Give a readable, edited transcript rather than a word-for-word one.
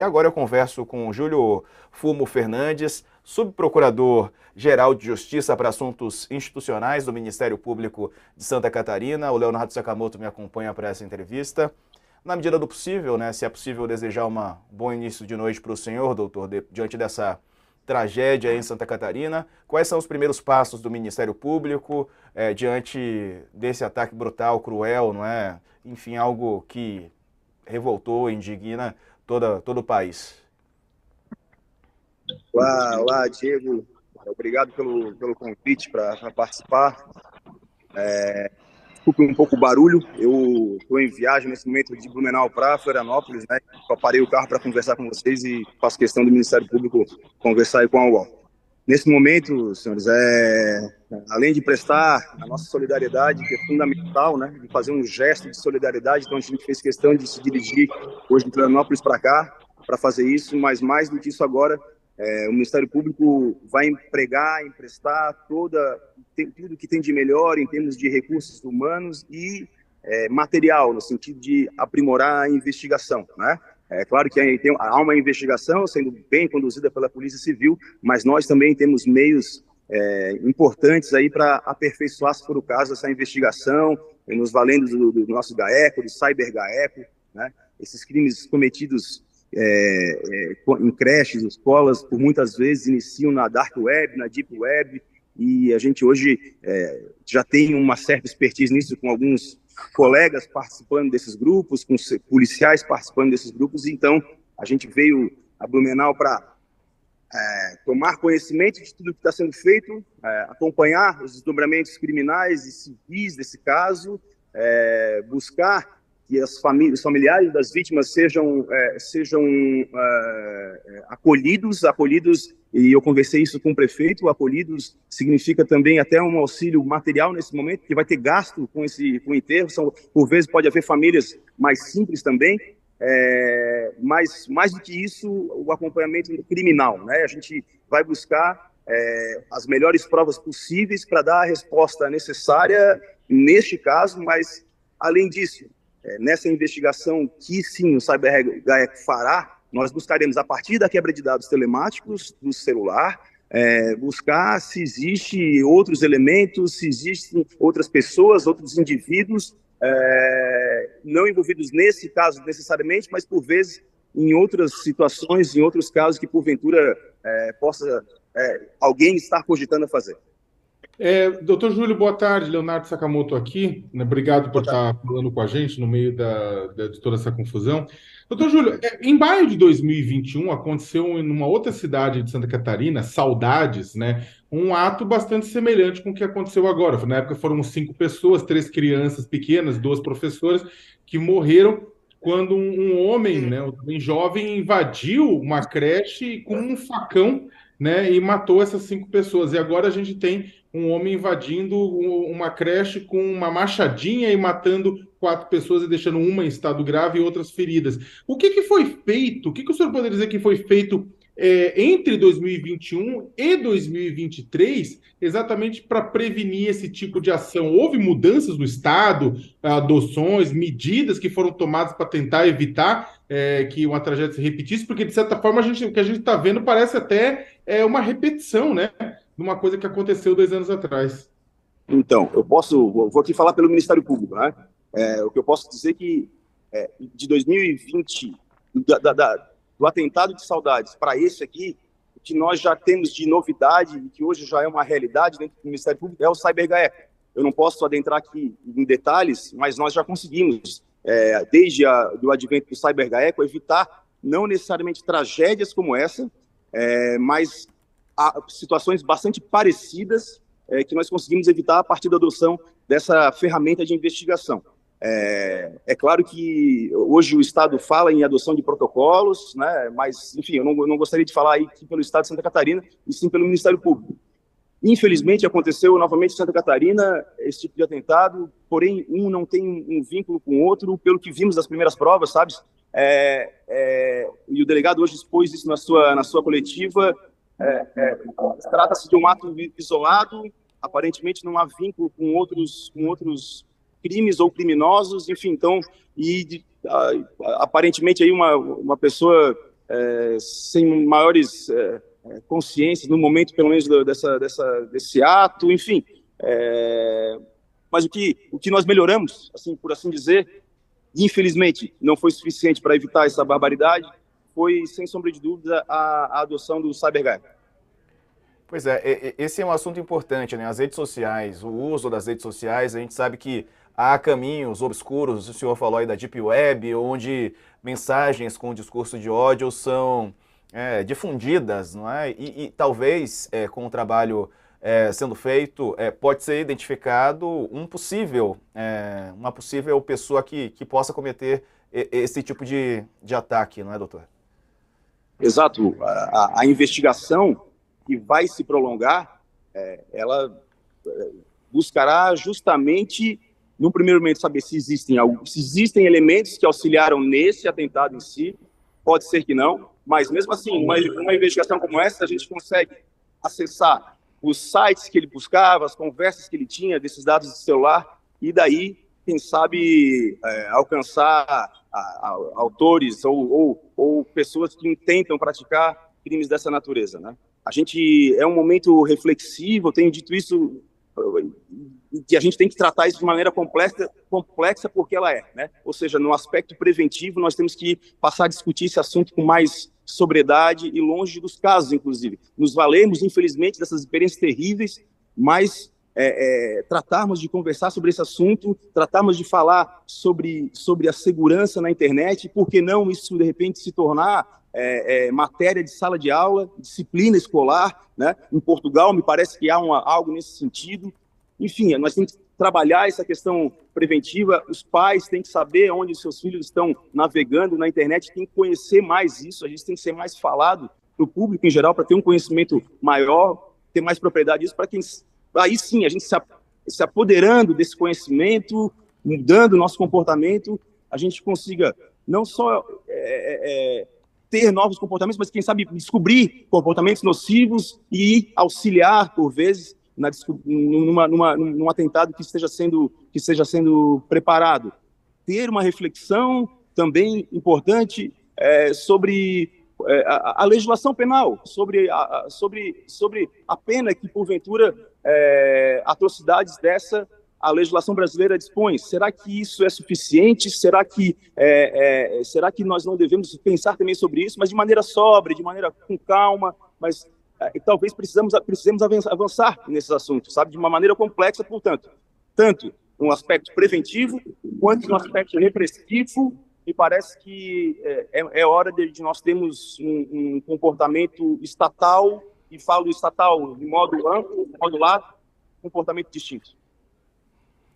E agora eu converso com o Júlio Fumo Fernandes, subprocurador-geral de Justiça para Assuntos Institucionais do Ministério Público de Santa Catarina. O Leonardo Sakamoto me acompanha para essa entrevista. Na medida do possível, né, se é possível desejar um bom início de noite para o senhor, doutor, diante dessa tragédia em Santa Catarina. Quais são os primeiros passos do Ministério Público diante desse ataque brutal, cruel, não é? Enfim, algo que revoltou, indigna todo o país. Olá, Diego. Obrigado pelo convite para participar. Desculpe um pouco o barulho. Eu estou em viagem nesse momento de Blumenau para Florianópolis, né? Eu parei o carro para conversar com vocês e faço questão do Ministério Público conversar aí com a UOL. Nesse momento, senhores, além de prestar a nossa solidariedade, que é fundamental, né? De fazer um gesto de solidariedade, então a gente fez questão de se dirigir hoje de Florianópolis para cá para fazer isso, mas mais do que isso agora, o Ministério Público vai emprestar tudo que tem de melhor em termos de recursos humanos e material, no sentido de aprimorar a investigação, né? É claro que há uma investigação sendo bem conduzida pela Polícia Civil, mas nós também temos meios importantes aí para aperfeiçoar, se for o caso, essa investigação, nos valendo do nosso GAECO, do Cyber GAECO, né? Esses crimes cometidos em creches, escolas, por muitas vezes iniciam na Dark Web, na Deep Web, e a gente hoje já tem uma certa expertise nisso, com alguns colegas participando desses grupos, com policiais participando desses grupos. Então a gente veio a Blumenau para tomar conhecimento de tudo que está sendo feito, acompanhar os desdobramentos criminais e civis desse caso, buscar que os familiares das vítimas sejam acolhidos, e eu conversei isso com o prefeito. Acolhidos significa também até um auxílio material nesse momento, que vai ter gasto com o enterro. Por vezes pode haver famílias mais simples também, mas mais do que isso, o acompanhamento criminal, né? A gente vai buscar as melhores provas possíveis para dar a resposta necessária neste caso, mas além disso, nessa investigação que sim o CyberGAECO fará, nós buscaremos, a partir da quebra de dados telemáticos do celular, buscar se existe outros elementos, se existem outras pessoas, outros indivíduos, não envolvidos nesse caso necessariamente, mas por vezes em outras situações, em outros casos que porventura possa alguém estar cogitando a fazer. Doutor Júlio, boa tarde. Leonardo Sakamoto aqui, né? Obrigado por estar falando com a gente no meio de toda essa confusão. Doutor Júlio, em maio de 2021 aconteceu em uma outra cidade de Santa Catarina, Saudades, né, um ato bastante semelhante com o que aconteceu agora. Na época foram 5 pessoas, 3 crianças pequenas, 2 professoras, que morreram quando um homem, né, um jovem, invadiu uma creche com um facão, né, e matou essas 5 pessoas. E agora a gente tem um homem invadindo uma creche com uma machadinha e matando 4 pessoas e deixando uma em estado grave e outras feridas. O que foi feito? O que o senhor poderia dizer que foi feito entre 2021 e 2023, exatamente para prevenir esse tipo de ação? Houve mudanças no Estado, adoções, medidas que foram tomadas para tentar evitar que uma tragédia se repetisse? Porque, de certa forma, o que a gente está vendo parece até uma repetição, né, de uma coisa que aconteceu 2 anos atrás. Então, vou aqui falar pelo Ministério Público, né? O que eu posso dizer é que de 2020, do atentado de Saudades para esse aqui, o que nós já temos de novidade e que hoje já é uma realidade dentro do Ministério Público é o CyberGAECO. Eu não posso adentrar aqui em detalhes, mas nós já conseguimos, desde o advento do CyberGAECO, evitar não necessariamente tragédias como essa, mas situações bastante parecidas que nós conseguimos evitar a partir da adoção dessa ferramenta de investigação. É claro que hoje o Estado fala em adoção de protocolos, né, mas, enfim, eu não gostaria de falar aí pelo Estado de Santa Catarina, e sim pelo Ministério Público. Infelizmente, aconteceu novamente em Santa Catarina esse tipo de atentado, porém, um não tem um vínculo com o outro, pelo que vimos das primeiras provas, sabe? E o delegado hoje expôs isso na sua coletiva. Trata-se de um ato isolado, aparentemente não há vínculo com outros crimes ou criminosos, enfim, então, aparentemente aí uma pessoa sem maiores consciências no momento, pelo menos, desse ato, enfim. Mas o que nós melhoramos, assim, por assim dizer, infelizmente, não foi suficiente para evitar essa barbaridade, foi, sem sombra de dúvida, a adoção do CyberGuard. Pois é, esse é um assunto importante, né? As redes sociais, o uso das redes sociais, a gente sabe que há caminhos obscuros, o senhor falou aí da Deep Web, onde mensagens com discurso de ódio são difundidas, não é? E talvez, com o trabalho sendo feito, pode ser identificado uma possível pessoa que possa cometer esse tipo de ataque, não é, doutor? Exato. A investigação que vai se prolongar, ela buscará justamente, no primeiro momento, saber se existem elementos que auxiliaram nesse atentado em si. Pode ser que não, mas mesmo assim, uma investigação como essa, a gente consegue acessar os sites que ele buscava, as conversas que ele tinha desses dados de celular, e daí, quem sabe, alcançar autores ou pessoas que intentam praticar crimes dessa natureza, né? É um momento reflexivo, eu tenho dito isso, que a gente tem que tratar isso de maneira complexa porque ela é, né? Ou seja, no aspecto preventivo, nós temos que passar a discutir esse assunto com mais sobriedade e longe dos casos, inclusive. Nos valemos, infelizmente, dessas experiências terríveis, mas tratarmos de conversar sobre esse assunto, tratarmos de falar sobre a segurança na internet, por que não isso, de repente, se tornar matéria de sala de aula, disciplina escolar, né? Em Portugal, me parece que há algo nesse sentido. Enfim, nós temos que trabalhar essa questão preventiva, os pais têm que saber onde os seus filhos estão navegando na internet, tem que conhecer mais isso, a gente tem que ser mais falado para o público em geral, para ter um conhecimento maior, ter mais propriedade disso, para quem... Aí sim, a gente se apoderando desse conhecimento, mudando o nosso comportamento, a gente consiga não só ter novos comportamentos, mas quem sabe descobrir comportamentos nocivos e auxiliar, por vezes, num atentado que esteja sendo preparado. Ter uma reflexão também importante sobre a legislação penal, sobre a pena que, porventura, atrocidades dessa a legislação brasileira dispõe. Será que isso é suficiente? Será que nós não devemos pensar também sobre isso, mas de maneira sóbria, de maneira com calma, mas talvez precisemos avançar nesses assuntos, sabe, de uma maneira complexa, portanto, tanto no aspecto preventivo quanto no aspecto repressivo. Me parece que é hora de nós termos um comportamento estatal, e falo estatal de modo amplo, de modo lato, comportamento distinto.